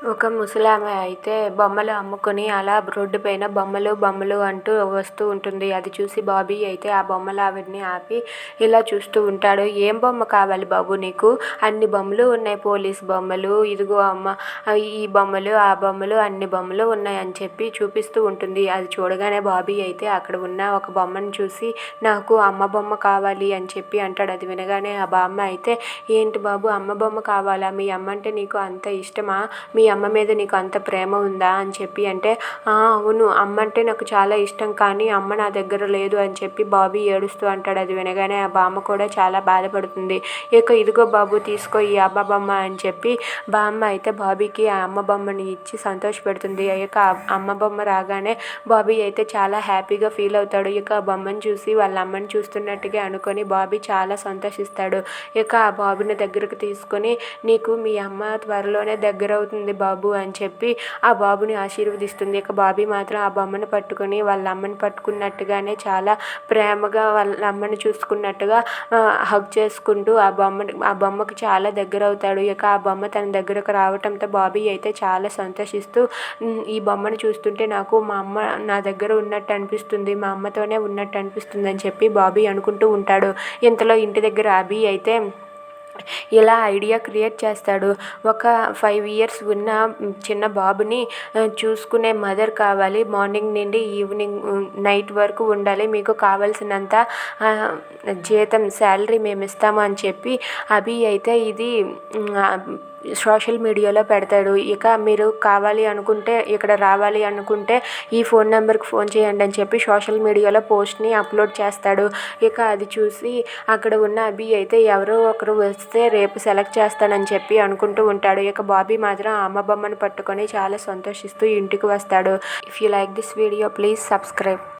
ఒక ముసలామె అయితే బొమ్మలు అమ్ముకుని అలా రోడ్డు పైన బొమ్మలు బొమ్మలు అంటూ వస్తూ ఉంటుంది. అది చూసి బాబీ అయితే ఆ బొమ్మలావిడని ఆపి ఇలా చూస్తూ ఉంటాడు. ఏం బొమ్మ కావాలి బాబు నీకు? అన్ని బొమ్మలు ఉన్నాయి, పోలీస్ బొమ్మలు, ఇదిగో అమ్మ ఈ బొమ్మలు, ఆ బొమ్మలు, అన్ని బొమ్మలు ఉన్నాయి అని చెప్పి చూపిస్తూ ఉంటుంది. అది చూడగానే బాబీ అయితే అక్కడ ఉన్న ఒక బొమ్మను చూసి నాకు అమ్మ బొమ్మ కావాలి అని చెప్పి అంటాడు. అది వినగానే ఆ బామ్మ అయితే ఏంటి బాబు అమ్మ బొమ్మ కావాలా? మీ అమ్మ అంటే నీకు అంత ఇష్టమా? మీ అమ్మ మీద నీకు అంత ప్రేమ ఉందా అని చెప్పి అంటే, అవును అమ్మ అంటే నాకు చాలా ఇష్టం, కానీ అమ్మ నా దగ్గర లేదు అని చెప్పి బాబీ ఏడుస్తూ అంటాడు. అది వినగానే ఆ బామ్మ కూడా చాలా బాధపడుతుంది. ఇదిగో బాబు తీసుకో ఈ అమ్మ బొమ్మ అని చెప్పి బామ్మ అయితే బాబీకి ఆ అమ్మ బొమ్మని ఇచ్చి సంతోషపెడుతుంది. ఆ అమ్మ బొమ్మ రాగానే బాబీ అయితే చాలా హ్యాపీగా ఫీల్ అవుతాడు. ఆ బొమ్మను చూసి వాళ్ళ అమ్మని చూస్తున్నట్టుగా అనుకొని బాబీ చాలా సంతోషిస్తాడు. ఆ బాబుని దగ్గరకు తీసుకొని నీకు మీ అమ్మ త్వరలోనే దగ్గర అవుతుంది బాబు అని చెప్పి ఆ బాబుని ఆశీర్వదిస్తుంది. బాబీ మాత్రం ఆ బొమ్మను పట్టుకొని వాళ్ళ అమ్మని పట్టుకున్నట్టుగానే చాలా ప్రేమగా వాళ్ళ అమ్మని చూసుకున్నట్టుగా హగ్ చేసుకుంటూ ఆ బొమ్మకు చాలా దగ్గర అవుతాడు. ఆ బొమ్మ తన దగ్గరకు రావటంతో బాబీ అయితే చాలా సంతోషిస్తూ ఈ బొమ్మను చూస్తుంటే నాకు మా అమ్మ నా దగ్గర ఉన్నట్టు అనిపిస్తుంది, మా అమ్మతోనే ఉన్నట్టు అనిపిస్తుంది అని చెప్పి బాబీ అనుకుంటూ ఉంటాడు. ఇంతలో ఇంటి దగ్గర అభి అయితే ఇలా ఐడియా క్రియేట్ చేస్తాడు. ఒక 5 ఇయర్స్ ఉన్న చిన్న బాబుని చూసుకునే మదర్ కావాలి, మార్నింగ్ నుండి ఈవినింగ్ నైట్ వరకు ఉండాలి, మీకు కావాల్సినంత జీతం శాలరీ మేము ఇస్తాము అని చెప్పి అభి అయితే ఇది సోషల్ మీడియాలో పెడతాడు. మీరు కావాలి అనుకుంటే ఇక్కడ రావాలి అనుకుంటే ఈ ఫోన్ నెంబర్కి ఫోన్ చేయండి అని చెప్పి సోషల్ మీడియాలో పోస్ట్ని అప్లోడ్ చేస్తాడు. అది చూసి అక్కడ ఉన్న అభి అయితే ఎవరో ఒకరు వస్తే రేపు సెలెక్ట్ చేస్తానని చెప్పి అనుకుంటూ ఉంటాడు. బాబీ మాత్రం ఆ అమ్మ బొమ్మను పట్టుకొని చాలా సంతోషిస్తూ ఇంటికి వస్తాడు. If you like this video please subscribe.